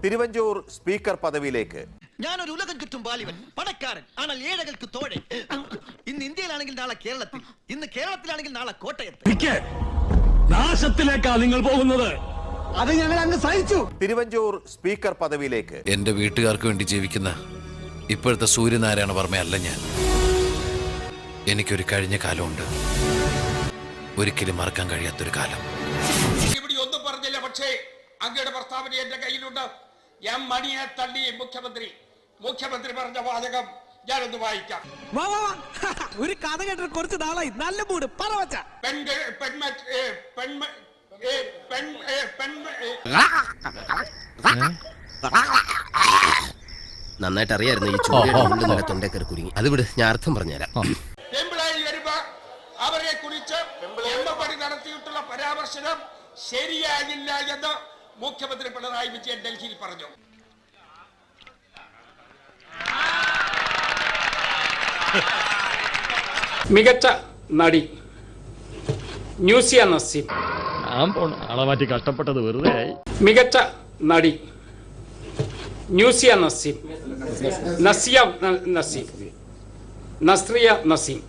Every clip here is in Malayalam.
തിരുവഞ്ചൂർ സ്പീക്കർ പദവിയിലേക്ക്. ഞാനൊരു ഉലകം ചുറ്റും ബാലിവൻ, പണക്കാരൻ, ஆனால் ഏഴകൾക്ക് തോഴൻ. ഇന്ന് ഇന്ത്യയിലാണെങ്കിൽ നാളെ കേരളത്തിൽ, ഇന്ന് കേരളത്തിലാണെങ്കിൽ നാളെ കോട്ടയത്ത്. നാശത്തിലേക്കാ നിങ്ങൾ പോകുന്നത്. അത് ഞങ്ങൾ അങ്ങ് സഹിച്ചു. തിരുവഞ്ചൂർ സ്പീക്കർ പദവിയിലേക്ക്. എന്റെ വീട്ടുകാർക്ക് വേണ്ടി ജീവിക്കുന്ന ഇപ്പോഴത്തെ സൂര്യനാരായണ വർമ്മയല്ല ഞാൻ. എനിക്കൊരു കഴിഞ്ഞ കാലമുണ്ട്, ഒരിക്കലും മറക്കാൻ കഴിയാത്തൊരു കാലം. ഇവിടെ ഒന്നും പറഞ്ഞില്ല, പക്ഷേ അങ്ങയുടെ പ്രസ്താവന എന്റെ കയ്യിലുണ്ട്. എം മണിയെ തള്ളി മുഖ്യമന്ത്രി പറഞ്ഞ വാചകം ഞാനൊന്ന് വായിക്കാം. ഒരു കഥ കേട്ടിട്ട് കുറച്ച് നാളായി, നല്ല മൂട് പറവച്ച. നന്നായിട്ട് അറിയായിരുന്നു ഈ ചൂട് തൊണ്ടേക്കറി കുരുങ്ങി. അത് വിട്, ഞാൻ അർത്ഥം പറഞ്ഞുതരാം. അവരെ കുറിച്ച് നടത്തിയിട്ടുള്ള പരാമർശനം ശരിയാകില്ല എന്ന് മുഖ്യമന്ത്രി പിണറായി വിജയൻ ഡൽഹിയിൽ പറഞ്ഞു. മികച്ച നടി ന്യൂസിയ നസീം. അളമാറ്റി കഷ്ടപ്പെട്ടത് വെറുതെ. മികച്ച നടി ന്യൂസിയ നസീം, നസിയ നസീം, നസ്രിയ നസീം.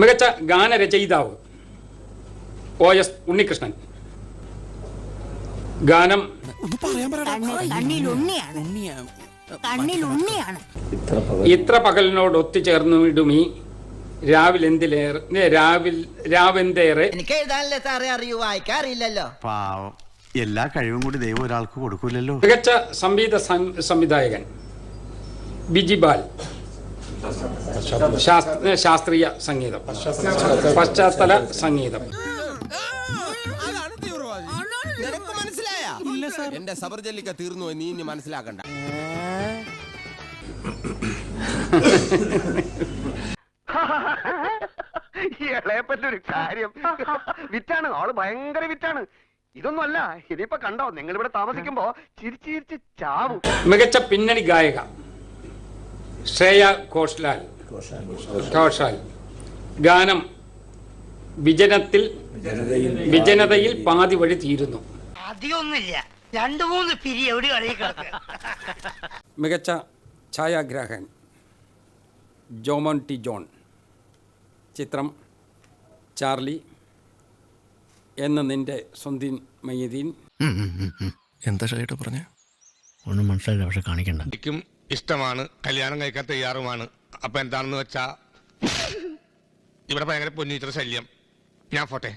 മികച്ച ഗാനരചയിതാവ് OS ഉണ്ണികൃഷ്ണൻ. ഗാനം ഇത്ര പകലിനോട് ഒത്തുചേർന്നിടുമീ രാവെന്തേറെ. എനിക്ക് എഴുതാനല്ലേ സാറേ അറിയൂ, വായിക്കാറില്ലല്ലോ. പാവം, എല്ലാ കഴിവും കൂടി ദൈവം ഒരാൾക്ക് കൊടുക്കൂലല്ലോ. മികച്ച സംവിധായകൻ ബിജിബാൽ. ശാസ്ത്രീയ സംഗീതം, പശ്ചാത്തല സംഗീതം. എന്റെ സബർജല്ലിക്ക തീർന്നു, നീ ഇനി മനസ്സിലാക്കണ്ട. ഇളയപ്പറ്റൊരു കാര്യം വിറ്റാണ്, ആള് ഭയങ്കര വിറ്റാണ്. ഇതൊന്നും അല്ല, ഇനിയിപ്പോ കണ്ടോ നിങ്ങൾ ഇവിടെ താമസിക്കുമ്പോ ചിരിച്ചിരിച്ച് ചാവും. മികച്ച പിന്നണി ഗായിക ശ്രേയ ഘോഷാൽ. ഗാനം വിജനതയിൽ പാതി വഴി തീരുന്നു. അധികമൊന്നുമില്ല, 2-3 പിരി എവിടെ മികച്ച ഛായാഗ്രാഹകൻ ജോമോൻ ടി ജോൺ. ചിത്രം ചാർലി എന്ന നിന്റെ സ്വന്തം മയ്യദീൻ. എന്താ ഷൈട്ട് പറഞ്ഞ ഒന്നും മനസ്സിലായില്ല, പക്ഷെ കാണിക്കണ്ട. എനിക്കും ഇഷ്ടമാണ്, കല്യാണം കഴിക്കാൻ തയ്യാറുമാണ്. അപ്പൊ എന്താണെന്ന് വെച്ചാ ഇവിടെ ഭയങ്കര പൊന്നീറ്റർ ശല്യം. ഞാൻ പോട്ടെ.